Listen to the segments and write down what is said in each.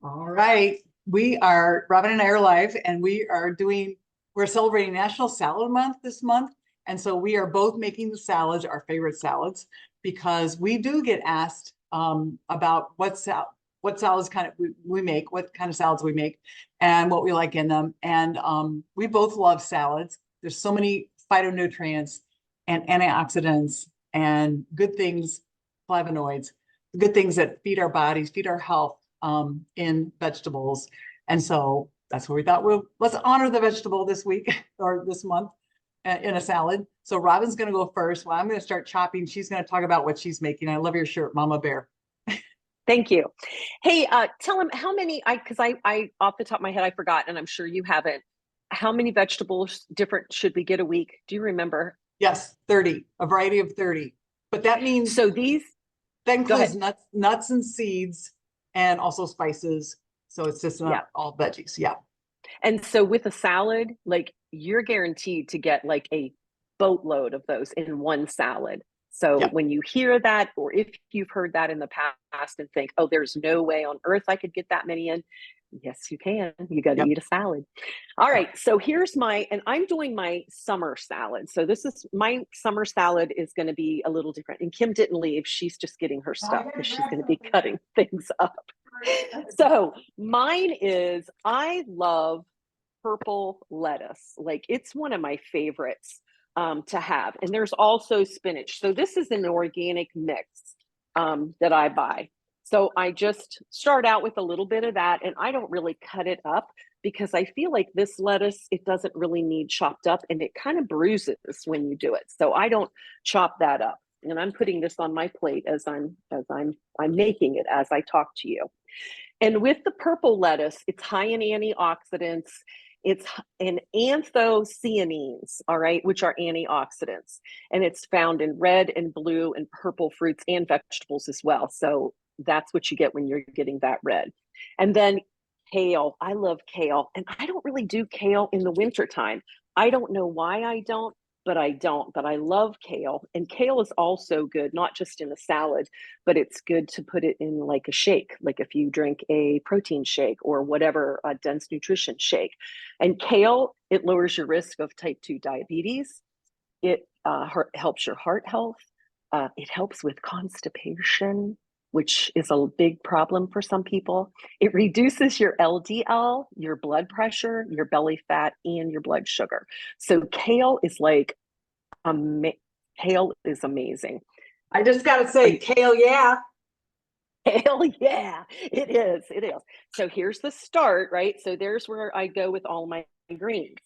All right. Robin and I are live and we're celebrating National Salad Month this month. And so we are both making the salads, our favorite salads, because we do get asked about what salads we make, what kind of salads we make and what we like in them. And we both love salads. There's so many phytonutrients and antioxidants and good things, flavonoids, good things that feed our bodies, feed our health in vegetables. And so that's what we thought. Let's honor the vegetable this week or this month in a salad. So Robin's going to go first. Well, I'm going to start chopping. She's going to talk about what she's making. I love your shirt, Mama Bear. Thank you. Hey, tell him how many, because I off the top of my head, I forgot, and I'm sure you haven't. How many vegetables different should we get a week? Do you remember? Yes, 30, a variety of 30. But that means So that includes nuts and seeds and also spices. So it's just not all veggies. Yeah. And so with a salad, like you're guaranteed to get like a boatload of those in one salad. So when you hear that, or if you've heard that in the past and think, oh, there's no way on earth I could get that many in. Yes, you can. You got to eat a salad. All right. So here's and I'm doing my summer salad. So my summer salad is going to be a little different. And Kim didn't leave. She's just getting her stuff because she's going to be cutting things up. So mine is, I love purple lettuce. Like it's one of my favorites to have. And there's also spinach. So this is an organic mix that I buy. So I just start out with a little bit of that, and I don't really cut it up because I feel like this lettuce, it doesn't really need chopped up, and it kind of bruises when you do it. So I don't chop that up. And I'm putting this on my plate as I'm making it as I talk to you. And with the purple lettuce, it's high in antioxidants. It's in anthocyanins, all right, which are antioxidants. And it's found in red and blue and purple fruits and vegetables as well. So that's what you get when you're getting that red. And then kale. I love kale. And I don't really do kale in the wintertime. I don't know why I don't, but I don't. But I love kale. And kale is also good, not just in a salad, but it's good to put it in like a shake, like if you drink a protein shake or whatever, a dense nutrition shake. And kale, it lowers your risk of type 2 diabetes. It helps your heart health. It helps with constipation, which is a big problem for some people. It reduces your LDL, your blood pressure, your belly fat, and your blood sugar. So kale is like, kale is amazing. I just got to say, kale, yeah. Hell yeah, it is. It is. So here's the start, right? So there's where I go with all my greens.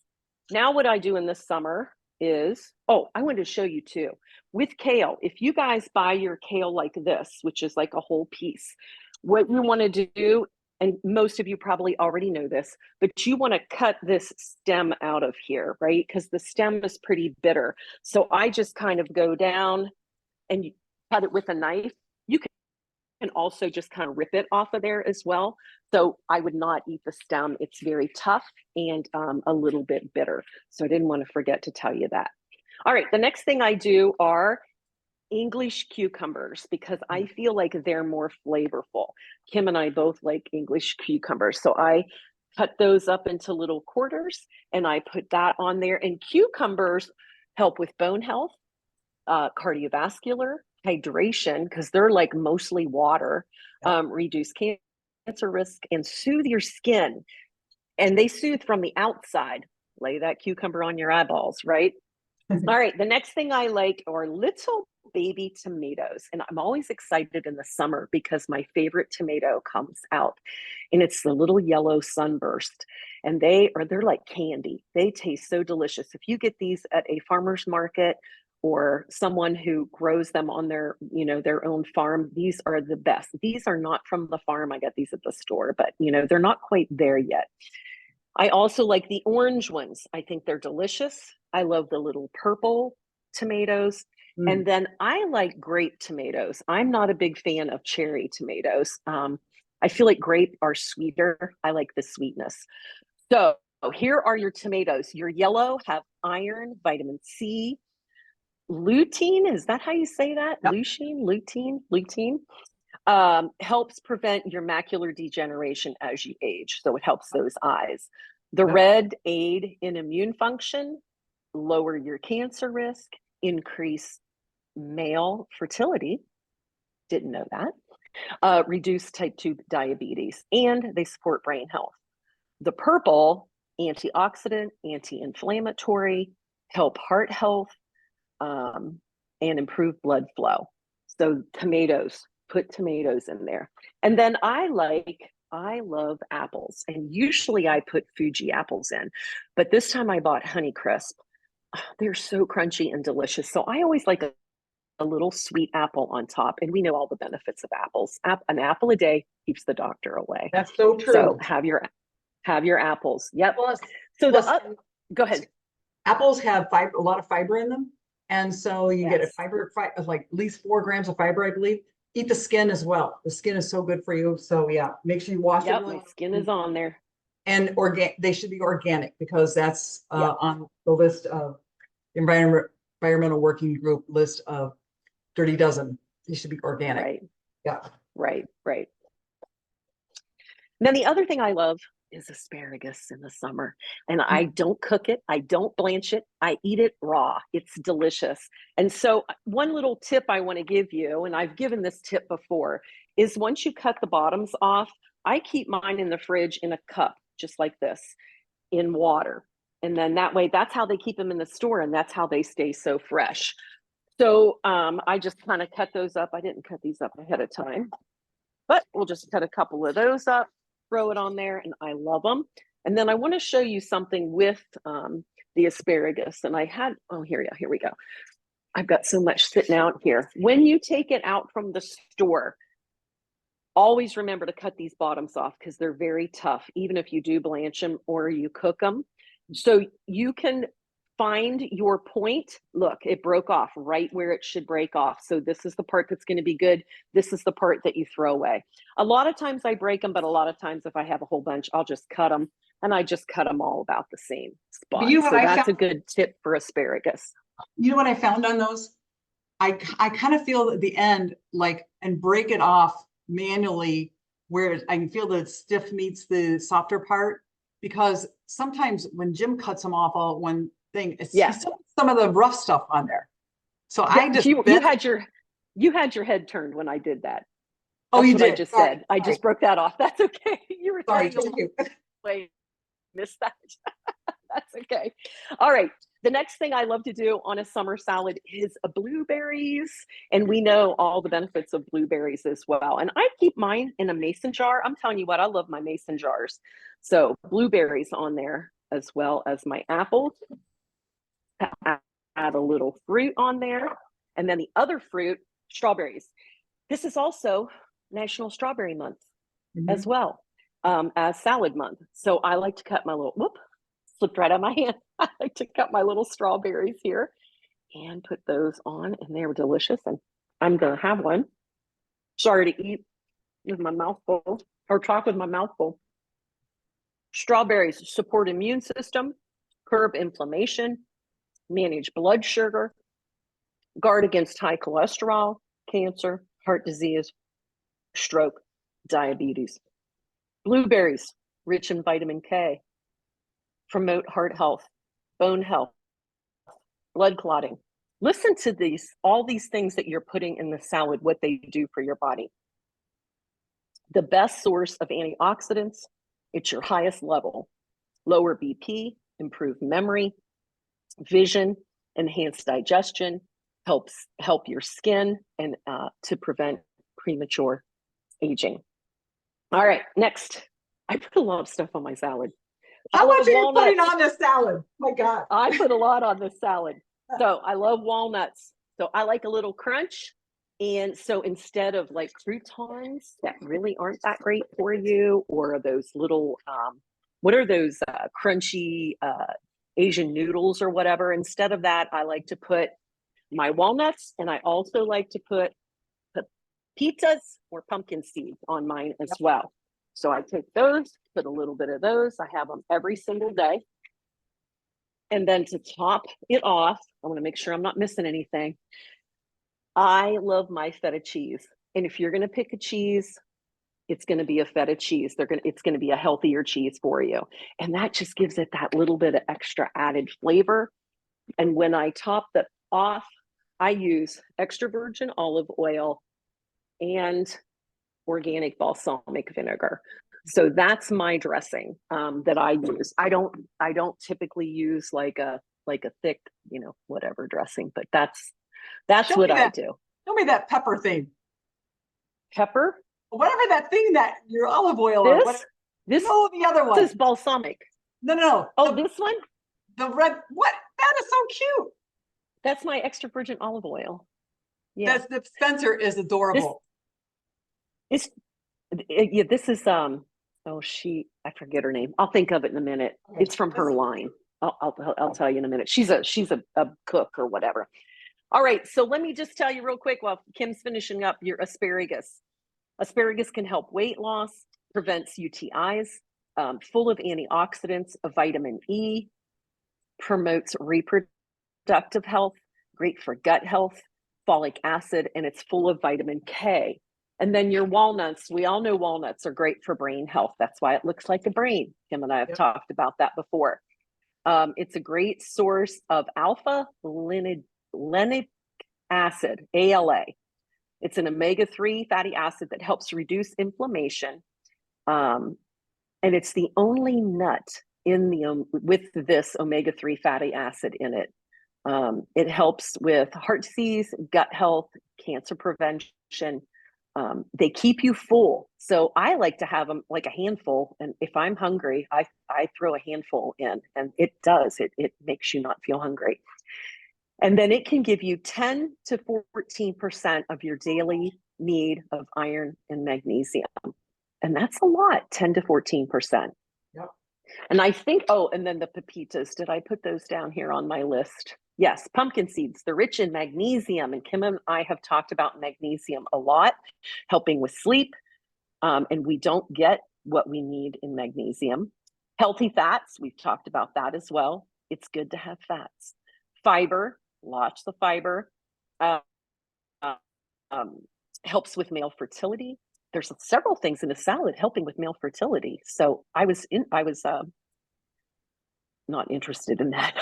Now what I do in the summer is, I wanted to show you too. With kale, if you guys buy your kale like this, which is like a whole piece, what you want to do, and most of you probably already know this, but you want to cut this stem out of here, right? Because the stem is pretty bitter. So I just kind of go down and you cut it with a knife. You can also just kind of rip it off of there as well. So I would not eat the stem. It's very tough and a little bit bitter. So I didn't want to forget to tell you that. All right, the next thing I do are English cucumbers because I feel like they're more flavorful. Kim and I both like English cucumbers. So I cut those up into little quarters and I put that on there. And cucumbers help with bone health, cardiovascular, hydration, because they're like mostly water, reduce cancer risk, and soothe your skin. And they soothe from the outside. Lay that cucumber on your eyeballs, right? All right, the next thing I like are little baby tomatoes. And I'm always excited in the summer because my favorite tomato comes out and it's the little yellow sunburst. And they're like candy. They taste so delicious. If you get these at a farmer's market or someone who grows them on their own farm, these are the best. These are not from the farm. I got these at the store, but they're not quite there yet. I also like the orange ones. I think they're delicious. I love the little purple tomatoes. And then I like grape tomatoes. I'm not a big fan of cherry tomatoes. I feel like grape are sweeter. I like the sweetness. So here are your tomatoes. Your yellow have iron, vitamin C, lutein. Is that how you say that? Yep. Lutein. Helps prevent your macular degeneration as you age. So it helps those eyes. The Yep. red aid in immune function, lower your cancer risk, increase male fertility. Didn't know that. Reduce type 2 diabetes, and they support brain health. The purple, antioxidant, anti-inflammatory, help heart health, and improve blood flow. So tomatoes, put tomatoes in there. And then I love apples, and usually I put Fuji apples in, but this time I bought Honeycrisp. They're so crunchy and delicious. So I always like a little sweet apple on top, and we know all the benefits of apples. An apple a day keeps the doctor away. That's so true. So have your apples. Yep. Plus, So plus, go ahead. apples have a lot of fiber in them. And so you get a Yes. fiber of like at least 4 grams of fiber, I believe. Eat the skin as well. The skin is so good for you. So yeah, make sure you wash it. Yep, really my skin is on there. And they should be organic, because that's Yep. on the list of environmental working group list of Dirty Dozen. They should be organic. Right. Yeah. Right. Then the other thing I love is asparagus in the summer, and I don't cook it. I don't blanch it. I eat it raw. It's delicious. And so one little tip I want to give you, and I've given this tip before, is once you cut the bottoms off, I keep mine in the fridge in a cup, just like this, in water. And then that way, that's how they keep them in the store, and that's how they stay so fresh. So I just kind of cut those up. I didn't cut these up ahead of time, but we'll just cut a couple of those up, throw it on there, and I love them. And then I want to show you something with the asparagus. And here we go. I've got so much sitting out here. When you take it out from the store, always remember to cut these bottoms off, because they're very tough, even if you do blanch them or you cook them. So you can find your point. Look, it broke off right where it should break off. So this is the part that's going to be good. This is the part that you throw away. A lot of times I break them, but a lot of times if I have a whole bunch, I'll just cut them, and I just cut them all about the same spot. So that's a good tip for asparagus. You know what I found on those? I kind of feel at the end, and break it off manually, where I can feel the stiff meets the softer part, because sometimes when Jim cuts them off all at one thing, it's some of the rough stuff on there. So I just you had your head turned when I did that. Oh, you did. I just said. I just broke that off. That's okay. You were sorry. Thank you. Wait, missed that. That's okay. All right. The next thing I love to do on a summer salad is blueberries. And we know all the benefits of blueberries as well. And I keep mine in a mason jar. I'm telling you what, I love my mason jars. So blueberries on there, as well as my apples. Add a little fruit on there. And then the other fruit, strawberries. This is also National Strawberry Month as well, as salad month. So I like to cut my little, slipped right out of my hand. I like to cut my little strawberries here and put those on, and they're delicious. And I'm going to have one. Sorry to eat with my mouth full, or talk with my mouth full. Strawberries support immune system, curb inflammation, manage blood sugar, guard against high cholesterol, cancer, heart disease, stroke, diabetes. Blueberries, rich in vitamin K, promote heart health, bone health, blood clotting. Listen to all these things that you're putting in the salad, what they do for your body. The best source of antioxidants, it's your highest level. Lower BP, improve memory, vision, enhance digestion, help your skin, and to prevent premature aging. All right, next. I put a lot of stuff on my salad. How much are you putting on this salad? My God. I put a lot on this salad. So I love walnuts. So I like a little crunch. And so instead of like croutons that really aren't that great for you, or those little, what are those crunchy Asian noodles or whatever, instead of that, I like to put my walnuts, and I also like to put pizzas or pumpkin seeds on mine as well. So I take those, put a little bit of those. I have them every single day. And then to top it off, I want to make sure I'm not missing anything. I love my feta cheese. And if you're going to pick a cheese, it's going to be a feta cheese. It's going to be a healthier cheese for you. And that just gives it that little bit of extra added flavor. And when I top that off, I use extra virgin olive oil and organic balsamic vinegar. So that's my dressing that I use. I don't typically use like a thick, whatever dressing, but that's what I do. Show me that pepper thing. Pepper? Whatever that thing that your olive oil. This no, the other one. This is balsamic. No. Oh, this one? The red. What? That is so cute. That's my extra virgin olive oil. Yeah. The Spencer is adorable. This is I forget her name. I'll think of it in a minute. Okay. It's from her line. I'll tell you in a minute. She's a cook or whatever. All right, so let me just tell you real quick while Kim's finishing up your asparagus. Asparagus can help weight loss, prevents UTIs, full of antioxidants, of vitamin E, promotes reproductive health, great for gut health, folic acid, and it's full of vitamin K. And then your walnuts, we all know walnuts are great for brain health. That's why it looks like a brain. Kim and I have talked about that before. It's a great source of alpha linolenic acid, ALA. It's an omega-3 fatty acid that helps reduce inflammation. And it's the only nut with this omega-3 fatty acid in it. It helps with heart disease, gut health, cancer prevention. They keep you full. So I like to have them like a handful. And if I'm hungry, I throw a handful in, and it does. It makes you not feel hungry. And then it can give you 10 to 14% of your daily need of iron and magnesium. And that's a lot, 10 to 14%. Yep. And I think, and then the pepitas, did I put those down here on my list? Yes, pumpkin seeds, they're rich in magnesium. And Kim and I have talked about magnesium a lot, helping with sleep. And we don't get what we need in magnesium. Healthy fats, we've talked about that as well. It's good to have fats. Fiber, lots of fiber, helps with male fertility. There's several things in the salad helping with male fertility. So I was not interested in that.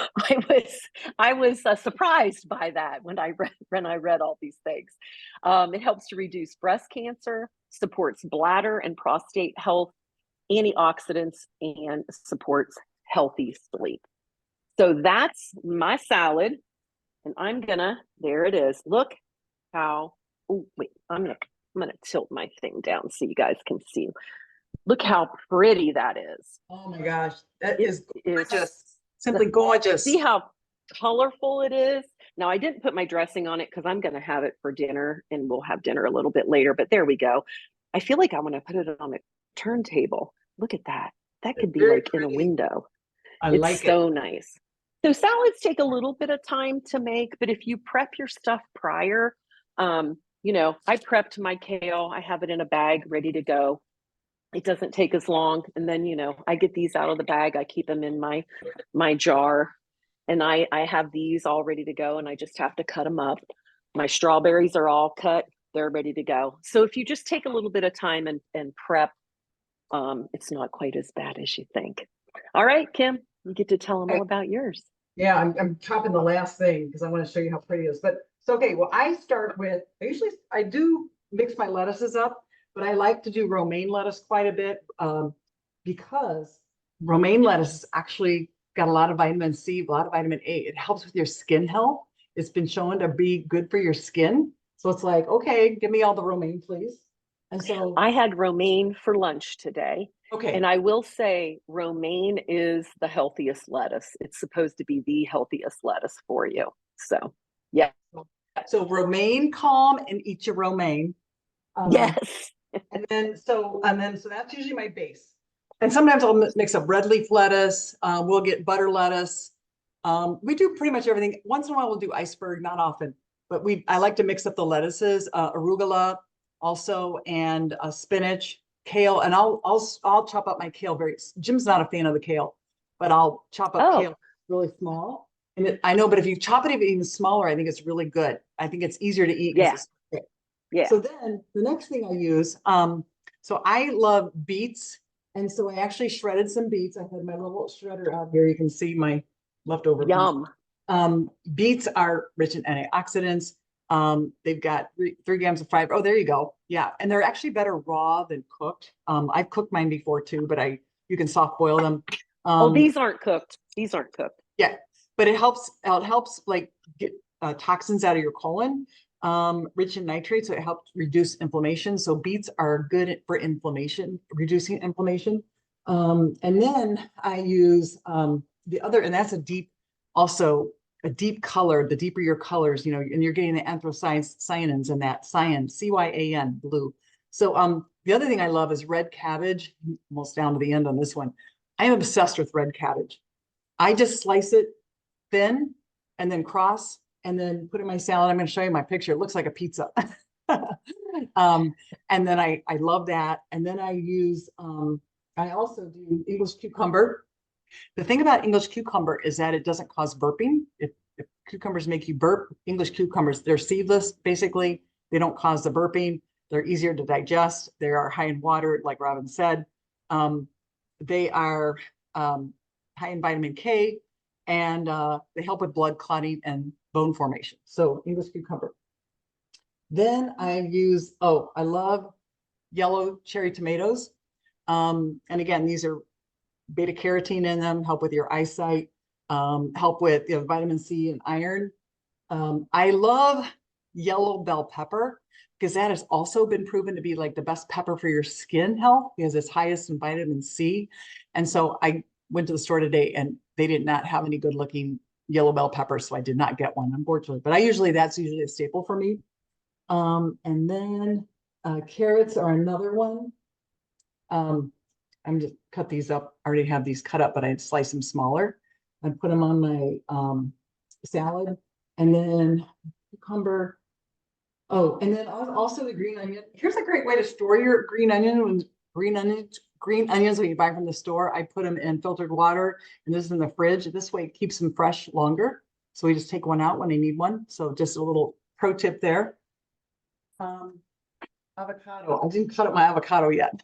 I was surprised by that when I read all these things. It helps to reduce breast cancer, supports bladder and prostate health, antioxidants, and supports healthy sleep. So that's my salad. And there it is. Look how, I'm gonna tilt my thing down so you guys can see. Look how pretty that is. Oh my gosh, that is gorgeous. Simply gorgeous. See how colorful it is? Now I didn't put my dressing on it because I'm gonna have it for dinner, and we'll have dinner a little bit later, but there we go. I feel like I want to put it on a turntable. Look at that. That could be like in a window. It's so nice. So salads take a little bit of time to make, but if you prep your stuff prior, I prepped my kale. I have it in a bag ready to go. It doesn't take as long. And then, I get these out of the bag. I keep them in my jar, and I have these all ready to go, and I just have to cut them up. My strawberries are all cut. They're ready to go. So if you just take a little bit of time and prep, it's not quite as bad as you think. All right, Kim, you get to tell them all about yours. Yeah, I'm chopping the last thing because I want to show you how pretty it is. But so, okay, well, I do mix my lettuces up, but I like to do romaine lettuce quite a bit because romaine lettuce has actually got a lot of vitamin C, a lot of vitamin A. It helps with your skin health. It's been shown to be good for your skin. So it's like, okay, give me all the romaine, please. And so I had romaine for lunch today. Okay. And I will say romaine is the healthiest lettuce. It's supposed to be the healthiest lettuce for you. So, yeah. So romaine calm and eat your romaine. Yes. and so that's usually my base. And sometimes I'll mix up red leaf lettuce. We'll get butter lettuce. We do pretty much everything. Once in a while we'll do iceberg, not often, but I like to mix up the lettuces, arugula also, and spinach, kale, and I'll chop up my kale Jim's not a fan of the kale, but I'll chop up kale really small. And I know, but if you chop it even smaller, I think it's really good. I think it's easier to eat. Yeah. Yeah. So then the next thing I use, so I love beets. And so I actually shredded some beets. I had my little shredder out here. You can see my leftover beets. Yum. Beets are rich in antioxidants. They've got 3 grams of fiber. Oh, there you go. Yeah. And they're actually better raw than cooked. I've cooked mine before too, but you can soft boil them. Oh, these aren't cooked. These aren't cooked. Yeah, but it helps like get toxins out of your colon, rich in nitrates, so it helps reduce inflammation. So beets are good for inflammation, reducing inflammation. And then I use the other, and that's also a deep color. The deeper your colors, and you're getting the anthocyanins and that cyan, CYAN, blue. So the other thing I love is red cabbage. Almost down to the end on this one. I am obsessed with red cabbage. I just slice it thin and then cross and then put it in my salad. I'm going to show you my picture. It looks like a pizza. And then I love that. And then I also do English cucumber. The thing about English cucumber is that it doesn't cause burping. If cucumbers make you burp, English cucumbers, they're seedless, basically. They don't cause the burping. They're easier to digest. They are high in water, like Robin said. They are high in vitamin K, and they help with blood clotting and bone formation. So English cucumber. Then I love yellow cherry tomatoes. And again, these are beta carotene in them, help with your eyesight, help with vitamin C and iron. I love yellow bell pepper because that has also been proven to be like the best pepper for your skin health because it's highest in vitamin C. And so I went to the store today and they did not have any good looking yellow bell peppers. So I did not get one, unfortunately, but that's usually a staple for me. And then carrots are another one. I'm just cut these up. I already have these cut up, but I slice them smaller. I put them on my salad. And then cucumber. Oh, and then also the green onion. Here's a great way to store your green onions when you buy from the store. I put them in filtered water, and this is in the fridge. This way it keeps them fresh longer. So we just take one out when I need one. So just a little pro tip there. Avocado. I didn't cut up my avocado yet.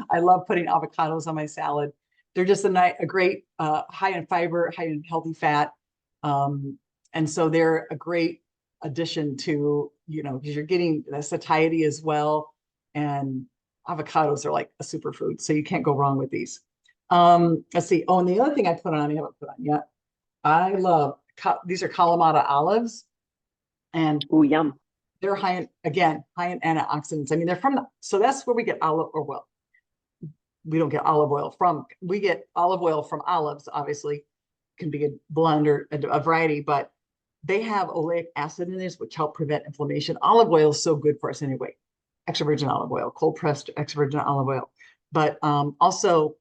I love putting avocados on my salad. They're just a great high in fiber, high in healthy fat. And so they're a great addition to, because you're getting the satiety as well. And avocados are like a superfood. So you can't go wrong with these. Let's see. Oh, and the other thing I haven't put on yet. I love, these are Kalamata olives. And ooh, yum. They're high in antioxidants. I mean, so that's where we get olive oil. We don't get olive oil we get olive oil from olives, obviously. It can be a blend or a variety, but they have oleic acid in this, which help prevent inflammation. Olive oil is so good for us anyway. Extra virgin olive oil, cold pressed extra virgin olive oil. But also,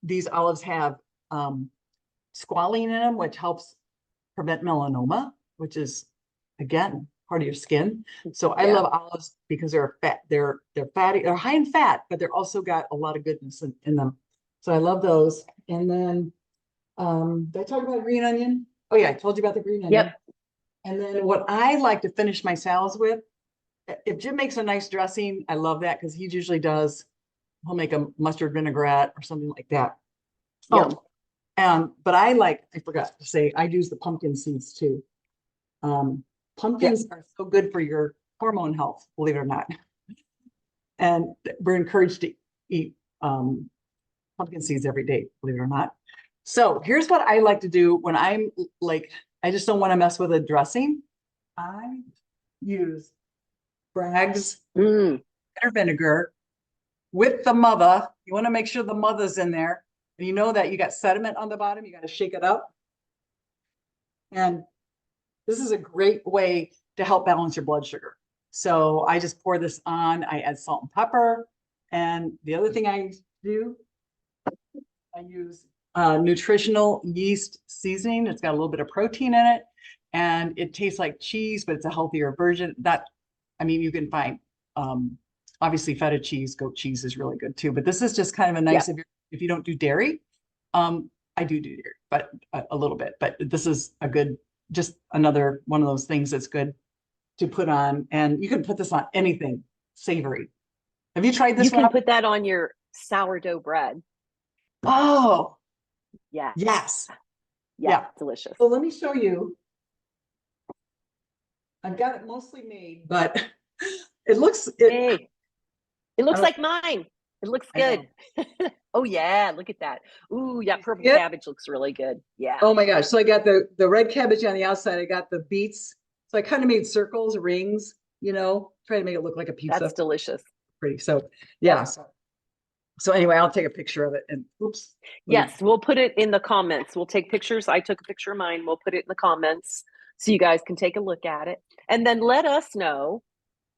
these olives have squalene in them, which helps prevent melanoma, which is, again, part of your skin. So I love olives because they're fat. They're fatty. They're high in fat, but they're also got a lot of goodness in them. So I love those. And then, did I talk about green onion? Oh yeah, I told you about the green onion. Yep. And then what I like to finish my salads with, if Jim makes a nice dressing, I love that because he usually does. He'll make a mustard vinaigrette or something like that. Yum. But I forgot to say, I use the pumpkin seeds too. Pumpkins are so good for your hormone health, believe it or not. And we're encouraged to eat pumpkin seeds every day, believe it or not. So here's what I like to do when I'm like, I just don't want to mess with a dressing. I use Bragg's vinegar with the mother. You want to make sure the mother's in there. And you know that you got sediment on the bottom. You got to shake it up. And this is a great way to help balance your blood sugar. So I just pour this on. I add salt and pepper. And the other thing I do, I use nutritional yeast seasoning. It's got a little bit of protein in it. And it tastes like cheese, but it's a healthier version. You can find, obviously feta cheese, goat cheese is really good too. But this is just kind of a nice, if you don't do dairy. I do dairy, but a little bit. But this is just another one of those things that's good. to put on, and you can put this on anything savory. Have you tried this You can one? put that on your sourdough bread. Oh, Yeah. yes. Yeah. Yeah. Delicious. So let me show you. I've got it mostly made, but it looks, Hey, it looks don't- like mine. It looks I know. good. Oh yeah, look at that. Ooh, yeah, You purple see it? cabbage looks really good. Yeah. Oh my gosh. So I got the red cabbage on the outside. I got the beets. So I kind of made circles, rings, try to make it look like a pizza. That's delicious. Pretty. So yeah. So anyway, I'll take a picture of it and oops. Yes, we'll put it in the comments. We'll take pictures. I took a picture of mine. We'll put it in the comments so you guys can take a look at it. And then let us know,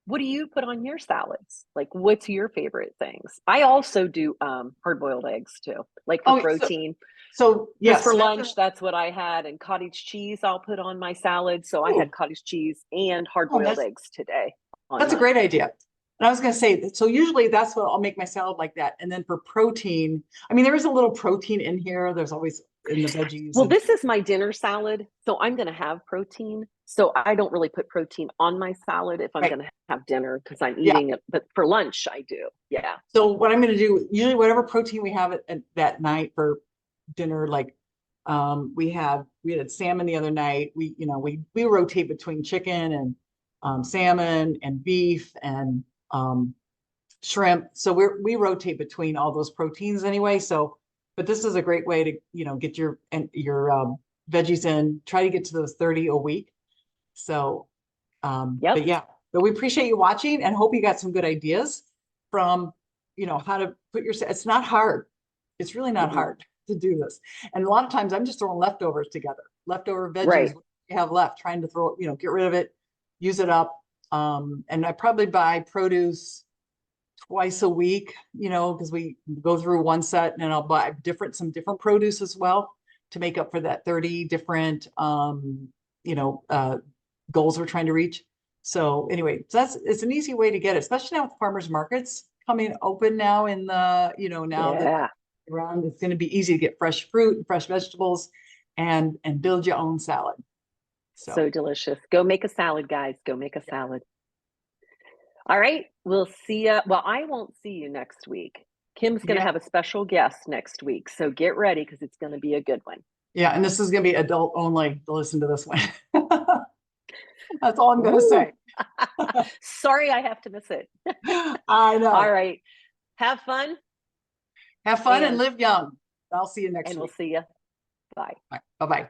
what do you put on your salads? Like, what's your favorite things? I also do hard-boiled eggs too, like for protein. So yes, for lunch, that's what I had. And cottage cheese I'll put on my salad. So I had cottage cheese and hard-boiled eggs today. That's a great idea. And I was going to say, so usually that's what I'll make my salad like that. And then for protein, I mean, there is a little protein in here. There's always in the veggies. Well, this is my dinner salad. So I'm going to have protein. So I don't really put protein on my salad if I'm going to have dinner because I'm eating it. But for lunch, I do. Yeah. So what I'm going to do, usually whatever protein we have at that night for dinner, like we had salmon the other night. We rotate between chicken and salmon and beef and shrimp. So we rotate between all those proteins anyway. So, but this is a great way to, get your veggies in, try to get to those 30 a week. So, but yeah, but we appreciate you watching and hope you got some good ideas from, how to put it's not hard. It's really not hard to do this. And a lot of times I'm just throwing leftovers together, leftover veggies you have left, trying to throw, get rid of it, use it up. And I probably buy produce twice a week, because we go through one set and I'll buy some different produce as well to make up for that 30 different, goals we're trying to reach. So anyway, so it's an easy way to get it, especially now with farmers markets coming open now in the, that around, it's going to be easy to get fresh fruit and fresh vegetables and build your own salad. So delicious. Go make a salad, guys. Go make a salad. All right. We'll see you. Well, I won't see you next week. Kim's going to have a special guest next week. So get ready because it's going to be a good one. Yeah. And this is going to be adult only to listen to this one. That's all I'm going to say. Sorry, I have to miss it. I know. All right. Have fun. Have fun and live young. I'll see you next week. And we'll see you. Bye. Bye-bye.